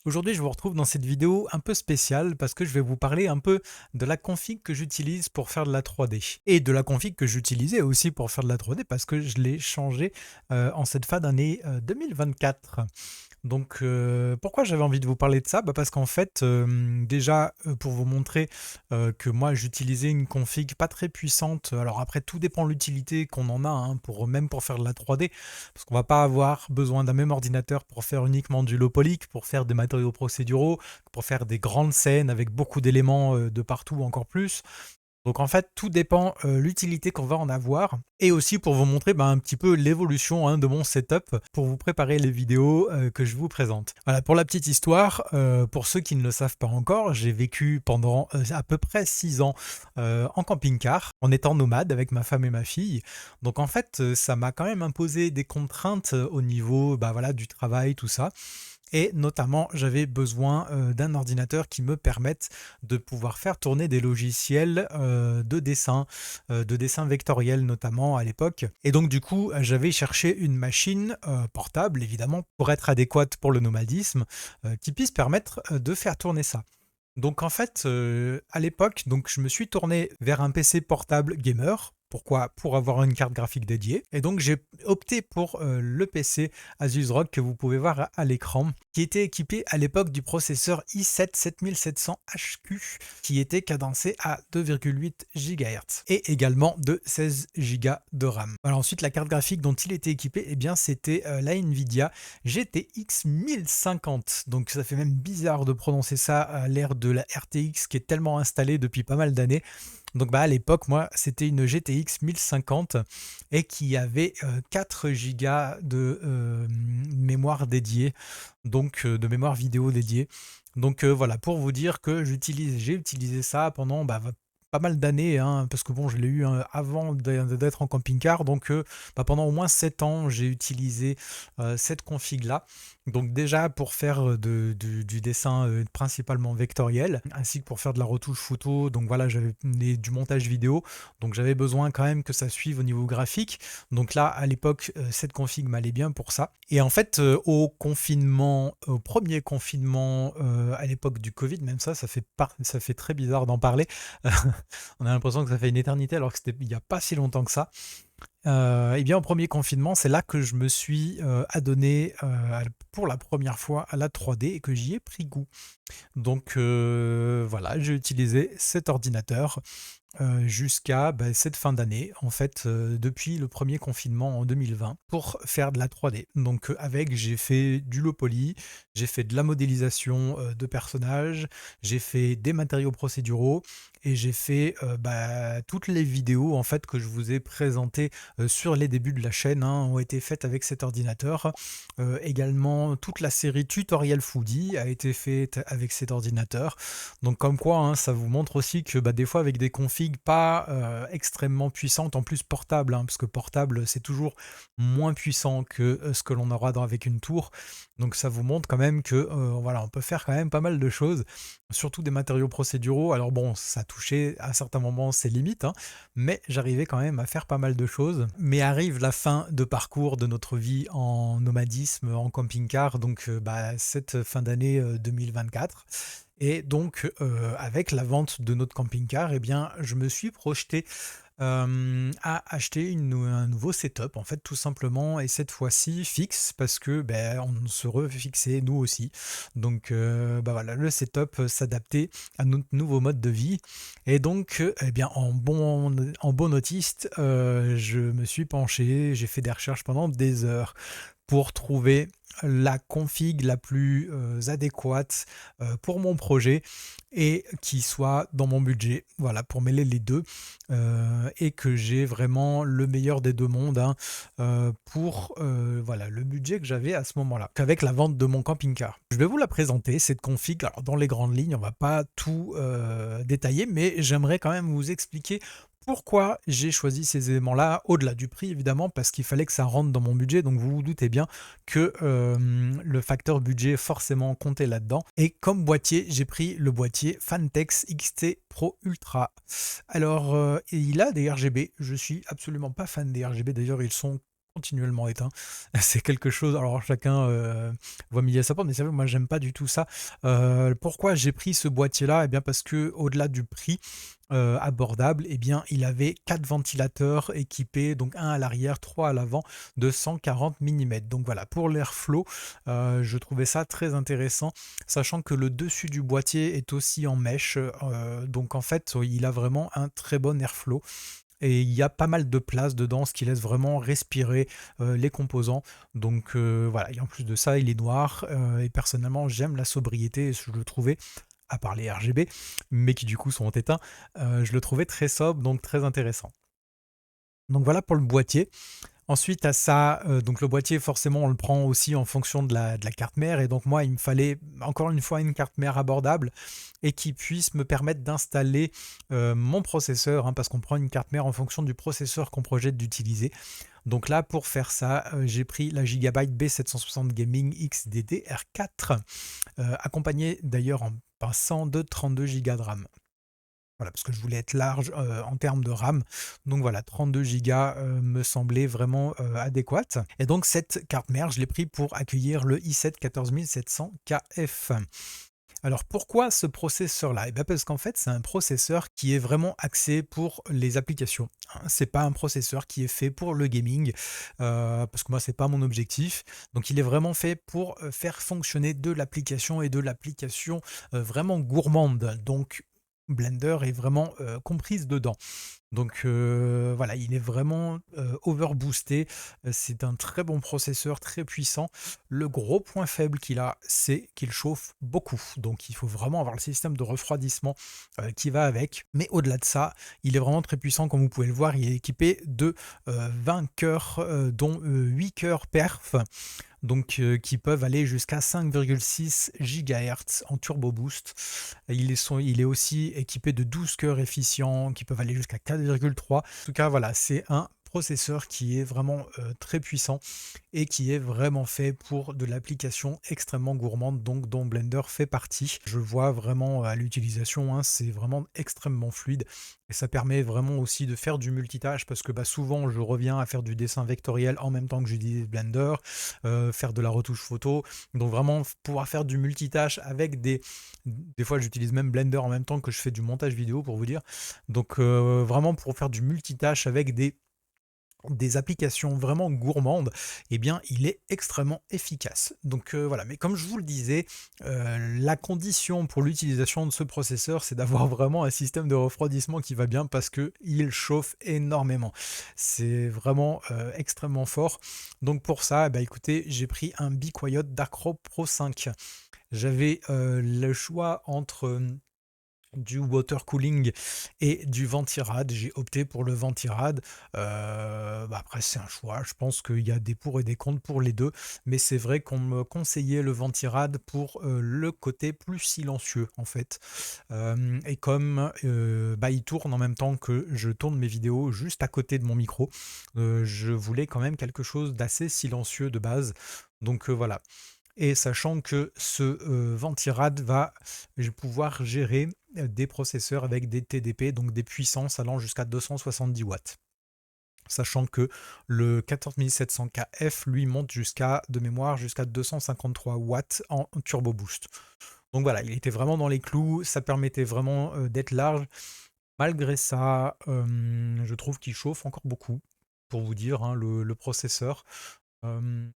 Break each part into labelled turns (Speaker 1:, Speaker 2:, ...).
Speaker 1: Aujourd'hui, je vous retrouve dans cette vidéo un peu spéciale parce que je vais vous parler un peu de la config que j'utilise pour faire de la 3D et de la config que j'utilisais aussi pour faire de la 3D parce que je l'ai changé en cette fin d'année 2024. Donc, pourquoi j'avais envie de vous parler de ça? Parce qu'en fait, déjà, pour vous montrer que moi j'utilisais une config pas très puissante. Alors après, tout dépend de l'utilité qu'on en a, hein, même pour faire de la 3D, parce qu'on va pas avoir besoin d'un même ordinateur pour faire uniquement du low poly, pour faire des matériaux procéduraux, pour faire des grandes scènes avec beaucoup d'éléments de partout encore plus. Donc en fait, tout dépend l'utilité qu'on va en avoir et aussi pour vous montrer un petit peu l'évolution, hein, de mon setup pour vous préparer les vidéos que je vous présente. Voilà, pour la petite histoire, pour ceux qui ne le savent pas encore, j'ai vécu pendant à peu près 6 ans en camping-car en étant nomade avec ma femme et ma fille. Donc en fait, ça m'a quand même imposé des contraintes au niveau voilà, du travail, tout ça. Et notamment, j'avais besoin d'un ordinateur qui me permette de pouvoir faire tourner des logiciels de dessin vectoriel notamment à l'époque. Et donc du coup, j'avais cherché une machine portable, évidemment, pour être adéquate pour le nomadisme, qui puisse permettre de faire tourner ça. Donc en fait, à l'époque, donc je me suis tourné vers un PC portable gamer. Pourquoi? Pour avoir une carte graphique dédiée. Et donc j'ai opté pour le PC Asus ROG que vous pouvez voir à l'écran, qui était équipé à l'époque du processeur i7 7700HQ, qui était cadencé à 2,8 GHz et également de 16 Go de RAM. Alors ensuite, la carte graphique dont il était équipé, eh bien c'était la Nvidia GTX 1050. Donc ça fait même bizarre de prononcer ça à l'ère de la RTX qui est tellement installée depuis pas mal d'années. Donc à l'époque, moi, c'était une GTX 1050 et qui avait 4 Go de mémoire dédiée, donc de mémoire vidéo dédiée. Donc voilà, pour vous dire que j'ai utilisé ça pendant pas mal d'années, hein, parce que bon, je l'ai eu avant d'être en camping-car, donc pendant au moins 7 ans, j'ai utilisé cette config-là. Donc déjà pour faire du dessin principalement vectoriel, ainsi que pour faire de la retouche photo, donc voilà, j'avais du montage vidéo, donc j'avais besoin quand même que ça suive au niveau graphique. Donc là, à l'époque, cette config m'allait bien pour ça. Et en fait, au premier confinement, à l'époque du Covid, même ça fait très bizarre d'en parler. On a l'impression que ça fait une éternité alors que c'était il n'y a pas si longtemps que ça. Et bien au premier confinement, c'est là que je me suis adonné pour la première fois à la 3D et que j'y ai pris goût. Donc voilà, j'ai utilisé cet ordinateur jusqu'à cette fin d'année, en fait, depuis le premier confinement en 2020, pour faire de la 3D. Donc j'ai fait du low poly, j'ai fait de la modélisation de personnages, j'ai fait des matériaux procéduraux et j'ai fait toutes les vidéos en fait que je vous ai présentées sur les débuts de la chaîne, hein, ont été faites avec cet ordinateur. Également, toute la série Tutoriel Foodie a été faite avec cet ordinateur. Donc comme quoi, hein, ça vous montre aussi que des fois avec des configs pas extrêmement puissantes, en plus portable, hein, parce que portable c'est toujours moins puissant que ce que l'on aura avec une tour. Donc ça vous montre quand même que voilà, on peut faire quand même pas mal de choses, surtout des matériaux procéduraux. Alors bon, ça touchait à certains moments ses limites, hein, mais j'arrivais quand même à faire pas mal de choses. Mais arrive la fin de parcours de notre vie en nomadisme, en camping-car, donc cette fin d'année 2024. Et donc, avec la vente de notre camping-car, eh bien, je me suis projeté à acheter un nouveau setup, en fait, tout simplement, et cette fois-ci fixe, parce que on se refixait nous aussi. Donc, voilà, le setup s'adaptait à notre nouveau mode de vie. Et donc, eh bien, en bon autiste, je me suis penché, j'ai fait des recherches pendant des heures pour trouver la config la plus adéquate pour mon projet et qui soit dans mon budget, voilà, pour mêler les deux et que j'ai vraiment le meilleur des deux mondes, hein, pour voilà, le budget que j'avais à ce moment-là, qu'avec la vente de mon camping-car. Je vais vous la présenter, cette config. Alors dans les grandes lignes, on va pas tout détailler, mais j'aimerais quand même vous expliquer pourquoi j'ai choisi ces éléments-là, au-delà du prix évidemment, parce qu'il fallait que ça rentre dans mon budget. Donc vous vous doutez bien que le facteur budget forcément comptait là-dedans. Et comme boîtier, j'ai pris le boîtier Fantex XT Pro Ultra. Alors, il a des RGB. Je suis absolument pas fan des RGB. D'ailleurs, ils sont continuellement éteint. C'est quelque chose, alors chacun voit midi à sa porte, mais c'est vrai, moi j'aime pas du tout ça. Pourquoi j'ai pris ce boîtier-là? Eh bien parce que au-delà du prix abordable, eh bien il avait 4 ventilateurs équipés, donc un à l'arrière, 3 à l'avant, de 140 millimètres. Donc voilà, pour l'airflow, je trouvais ça très intéressant, sachant que le dessus du boîtier est aussi en mèche, donc en fait, il a vraiment un très bon airflow. Et il y a pas mal de place dedans, ce qui laisse vraiment respirer les composants. Donc voilà, et en plus de ça, il est noir. Et personnellement, j'aime la sobriété. Et je le trouvais, à part les RGB, mais qui du coup sont éteints, je le trouvais très sobre, donc très intéressant. Donc voilà pour le boîtier. Ensuite, à ça, donc le boîtier, forcément, on le prend aussi en fonction de la carte mère. Et donc moi, il me fallait encore une fois une carte mère abordable et qui puisse me permettre d'installer mon processeur, hein, parce qu'on prend une carte mère en fonction du processeur qu'on projette d'utiliser. Donc là, pour faire ça, j'ai pris la Gigabyte B760 Gaming XDDR4, accompagnée d'ailleurs en passant de 32 Go de RAM. Voilà, parce que je voulais être large en termes de RAM. Donc voilà, 32 Go me semblait vraiment adéquate. Et donc cette carte mère, je l'ai pris pour accueillir le i7 14700KF. Alors pourquoi ce processeur-là? Eh bien parce qu'en fait, c'est un processeur qui est vraiment axé pour les applications, hein. C'est pas un processeur qui est fait pour le gaming, parce que moi, c'est pas mon objectif. Donc il est vraiment fait pour faire fonctionner de l'application et de l'application vraiment gourmande. Donc Blender est vraiment comprise dedans. Donc voilà, il est vraiment overboosté. C'est un très bon processeur, très puissant. Le gros point faible qu'il a, c'est qu'il chauffe beaucoup. Donc il faut vraiment avoir le système de refroidissement qui va avec. Mais au-delà de ça, il est vraiment très puissant. Comme vous pouvez le voir, il est équipé de 20 cœurs, dont 8 cœurs perf, donc qui peuvent aller jusqu'à 5,6 GHz en turbo boost. Il est aussi équipé de 12 cœurs efficients qui peuvent aller jusqu'à 4,3. En tout cas, voilà, c'est un processeur qui est vraiment très puissant et qui est vraiment fait pour de l'application extrêmement gourmande, donc dont Blender fait partie. Je vois vraiment à l'utilisation, hein, c'est vraiment extrêmement fluide et ça permet vraiment aussi de faire du multitâche parce que bah, souvent je reviens à faire du dessin vectoriel en même temps que j'utilise Blender, faire de la retouche photo, donc vraiment pouvoir faire du multitâche avec des fois j'utilise même Blender en même temps que je fais du montage vidéo pour vous dire, donc vraiment pour faire du multitâche avec des applications vraiment gourmandes, eh bien, il est extrêmement efficace. Donc voilà, mais comme je vous le disais, la condition pour l'utilisation de ce processeur, c'est d'avoir vraiment un système de refroidissement qui va bien parce que il chauffe énormément. C'est vraiment extrêmement fort. Donc pour ça, bah, écoutez, j'ai pris un Be Quiet Darkrow Pro 5. J'avais le choix entre du water cooling et du ventirad. J'ai opté pour le ventirad. Bah après, c'est un choix. Je pense qu'il y a des pour et des contre pour les deux. Mais c'est vrai qu'on me conseillait le ventirad pour le côté plus silencieux, en fait. Et comme bah, il tourne en même temps que je tourne mes vidéos juste à côté de mon micro, je voulais quand même quelque chose d'assez silencieux de base. Donc voilà. Et sachant que ce ventirad va pouvoir gérer des processeurs avec des TDP, donc des puissances allant jusqu'à 270 watts. Sachant que le 14700KF lui monte de mémoire jusqu'à 253 watts en turbo boost. Donc voilà, il était vraiment dans les clous, ça permettait vraiment d'être large. Malgré ça, je trouve qu'il chauffe encore beaucoup, pour vous dire, hein, le processeur. Euh,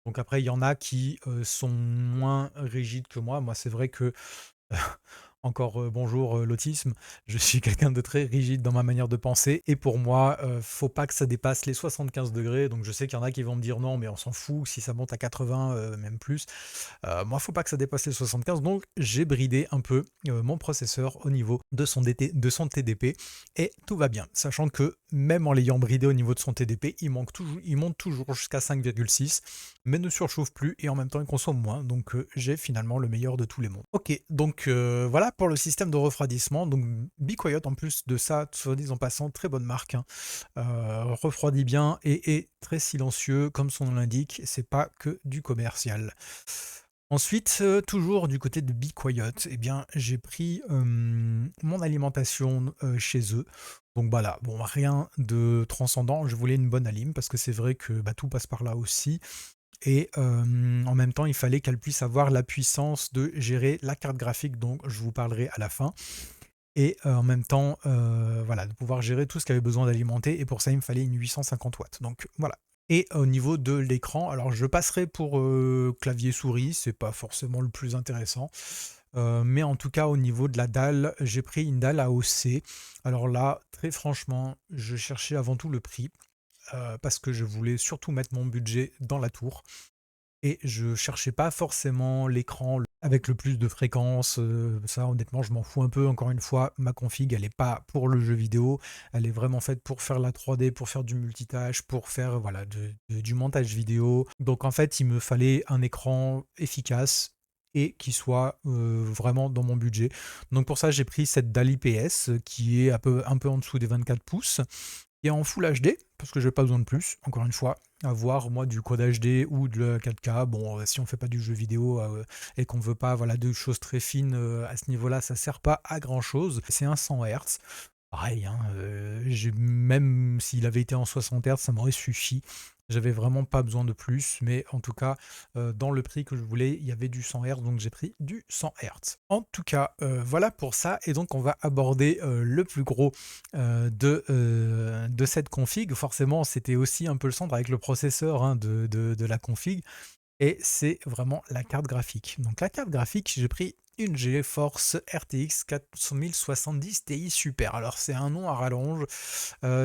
Speaker 1: donc après, il y en a qui sont moins rigides que moi. Moi, c'est vrai que encore bonjour l'autisme, je suis quelqu'un de très rigide dans ma manière de penser et pour moi, faut pas que ça dépasse les 75 degrés. Donc je sais qu'il y en a qui vont me dire non, mais on s'en fout si ça monte à 80, même plus. Moi, faut pas que ça dépasse les 75, donc j'ai bridé un peu mon processeur au niveau de son TDP et tout va bien. Sachant que même en l'ayant bridé au niveau de son TDP, il monte toujours jusqu'à 5,6, mais ne surchauffe plus et en même temps il consomme moins. Donc j'ai finalement le meilleur de tous les mondes. Ok, donc voilà pour le système de refroidissement. Donc Be Quiet, en plus de ça, soit dit en passant, très bonne marque, hein. Refroidit bien et est très silencieux, comme son nom l'indique. C'est pas que du commercial. Ensuite, toujours du côté de Be Quiet, eh bien, j'ai pris mon alimentation chez eux. Donc voilà, bon, rien de transcendant, je voulais une bonne alim parce que c'est vrai que, bah, tout passe par là aussi et en même temps, il fallait qu'elle puisse avoir la puissance de gérer la carte graphique dont je vous parlerai à la fin et en même temps, voilà, de pouvoir gérer tout ce qui avait besoin d'alimenter et pour ça, il me fallait une 850 watts. Donc voilà. Et au niveau de l'écran, alors je passerai pour, clavier souris, c'est pas forcément le plus intéressant, mais en tout cas au niveau de la dalle, j'ai pris une dalle AOC. Alors là, très franchement, je cherchais avant tout le prix, parce que je voulais surtout mettre mon budget dans la tour et je cherchais pas forcément l'écran avec le plus de fréquences, ça honnêtement je m'en fous un peu. Encore une fois, ma config elle est pas pour le jeu vidéo, elle est vraiment faite pour faire la 3D, pour faire du multitâche, pour faire voilà du montage vidéo. Donc en fait, il me fallait un écran efficace et qui soit, vraiment dans mon budget. Donc pour ça, j'ai pris cette dalle IPS, qui est un peu en dessous des 24 pouces et en full HD, parce que j'ai pas besoin de plus, encore une fois, avoir moi du quad HD ou de la 4K. Bon, si on fait pas du jeu vidéo et qu'on veut pas voilà de choses très fines à ce niveau-là, ça sert pas à grand chose. C'est un 100 Hz. Pareil, hein, même s'il avait été en 60 Hz, ça m'aurait suffi. J'avais vraiment pas besoin de plus, mais en tout cas, dans le prix que je voulais, il y avait du 100 Hz, donc j'ai pris du 100 Hz. En tout cas, voilà pour ça, et donc on va aborder le plus gros de cette config. Forcément, c'était aussi un peu le centre avec le processeur hein, de la config. Et c'est vraiment la carte graphique. Donc la carte graphique, j'ai pris une GeForce RTX 4070 Ti Super. Alors c'est un nom à rallonge,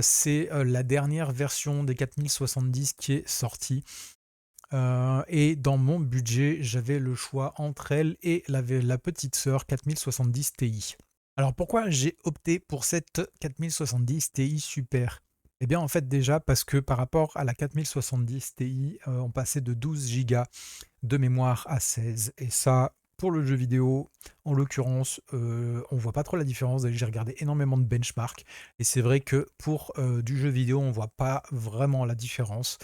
Speaker 1: c'est la dernière version des 4070 qui est sortie. Et dans mon budget, j'avais le choix entre elle et la petite sœur 4070 Ti. Alors pourquoi j'ai opté pour cette 4070 Ti Super? Eh bien en fait déjà parce que par rapport à la 4070 Ti, on passait de 12 Go de mémoire à 16 et ça, pour le jeu vidéo, en l'occurrence, on voit pas trop la différence. J'ai regardé énormément de benchmarks et c'est vrai que pour du jeu vidéo, on voit pas vraiment la différence.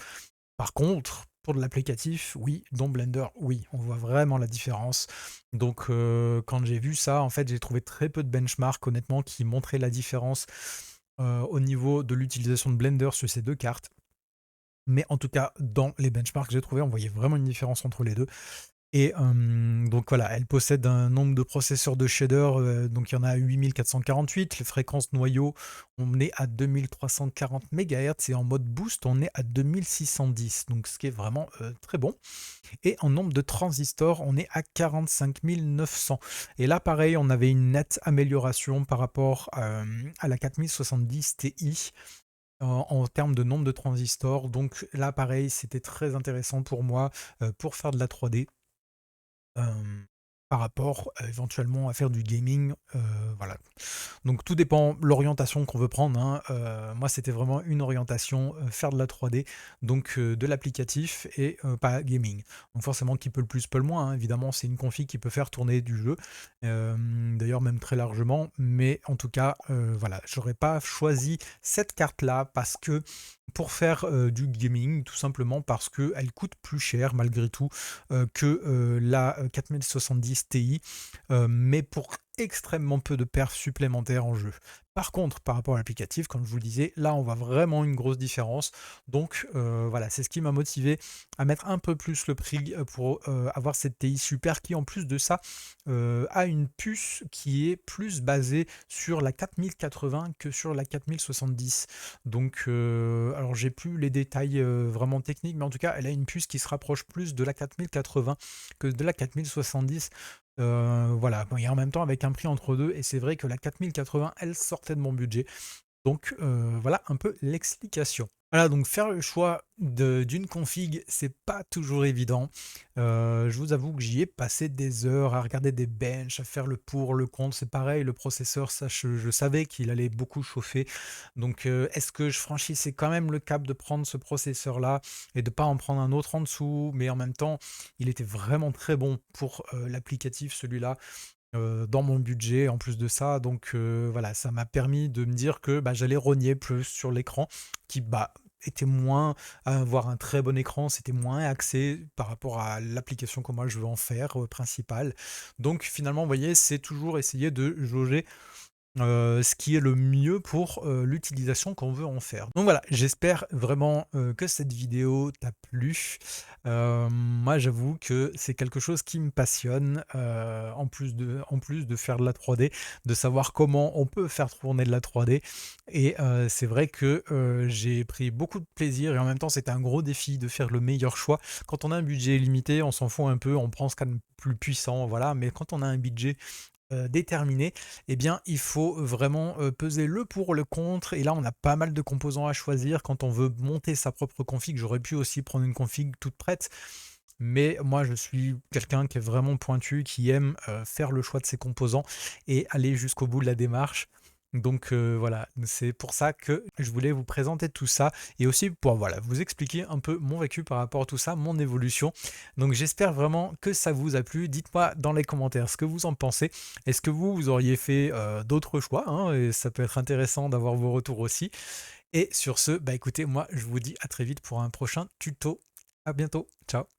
Speaker 1: Par contre, pour de l'applicatif, oui, dans Blender, oui, on voit vraiment la différence. Donc, quand j'ai vu ça, en fait, j'ai trouvé très peu de benchmarks, honnêtement, qui montraient la différence au niveau de l'utilisation de Blender sur ces deux cartes. Mais en tout cas, dans les benchmarks que j'ai trouvés, on voyait vraiment une différence entre les deux. Et donc voilà, elle possède un nombre de processeurs de shader, donc il y en a 8448. Les fréquences noyau, on est à 2340 MHz et en mode boost, on est à 2610, donc ce qui est vraiment très bon. Et en nombre de transistors, on est à 45 900. Et là, pareil, on avait une nette amélioration par rapport à la 4070 Ti. En termes de nombre de transistors, donc là pareil, c'était très intéressant pour moi pour faire de la 3D. Par rapport, éventuellement à faire du gaming, voilà. Donc tout dépend l'orientation qu'on veut prendre, hein. Moi, c'était vraiment une orientation, faire de la 3D, donc de l'applicatif et pas gaming. Donc forcément, qui peut le plus peut le moins, hein. Évidemment, c'est une config qui peut faire tourner du jeu, d'ailleurs même très largement, mais en tout cas, voilà, j'aurais pas choisi cette carte-là parce que pour faire, du gaming, tout simplement parce qu'elle coûte plus cher malgré tout, que, la, 4070 Ti, mais pour extrêmement peu de perfs supplémentaires en jeu. Par contre, par rapport à l'applicatif, comme je vous le disais, là, on voit vraiment une grosse différence. Donc, voilà, c'est ce qui m'a motivé à mettre un peu plus le prix, pour, avoir cette TI Super qui, en plus de ça, a une puce qui est plus basée sur la 4080 que sur la 4070. Donc, alors j'ai plus les détails, vraiment techniques, mais en tout cas, elle a une puce qui se rapproche plus de la 4080 que de la 4070. Voilà, bon, et en même temps avec un prix entre deux, et c'est vrai que la 4080, elle sortait de mon budget. Donc voilà un peu l'explication. Voilà, donc faire le choix d'une config, c'est pas toujours évident. Je vous avoue que j'y ai passé des heures à regarder des benches, à faire le pour, le contre. C'est pareil, le processeur, ça, je savais qu'il allait beaucoup chauffer. Donc est-ce que je franchissais quand même le cap de prendre ce processeur-là et de pas en prendre un autre en dessous, mais en même temps, il était vraiment très bon pour l'applicatif, celui-là dans mon budget en plus de ça. Donc voilà, ça m'a permis de me dire que bah, j'allais rogner plus sur l'écran qui bah, était moins à avoir un très bon écran, c'était moins axé par rapport à l'application que moi je veux en faire principale. Donc finalement, vous voyez, c'est toujours essayer de jauger ce qui est le mieux pour, l'utilisation qu'on veut en faire. Donc voilà, j'espère vraiment, que cette vidéo t'a plu. Moi j'avoue que c'est quelque chose qui me passionne, en plus de faire de la 3D, de savoir comment on peut faire tourner de la 3D et c'est vrai que, j'ai pris beaucoup de plaisir et en même temps c'était un gros défi de faire le meilleur choix. Quand on a un budget limité, on s'en fout un peu, on prend ce qu'il y a de plus puissant, voilà, mais quand on a un budget déterminé, eh bien, il faut vraiment, peser le pour, le contre et là, on a pas mal de composants à choisir quand on veut monter sa propre config. J'aurais pu aussi prendre une config toute prête, mais moi, je suis quelqu'un qui est vraiment pointu, qui aime, faire le choix de ses composants et aller jusqu'au bout de la démarche. Donc voilà, c'est pour ça que je voulais vous présenter tout ça et aussi pour voilà, vous expliquer un peu mon vécu par rapport à tout ça, mon évolution. Donc j'espère vraiment que ça vous a plu. Dites-moi dans les commentaires ce que vous en pensez. Est-ce que vous auriez fait, d'autres choix, hein? Et ça peut être intéressant d'avoir vos retours aussi. Et sur ce, bah écoutez, moi je vous dis à très vite pour un prochain tuto. À bientôt. Ciao.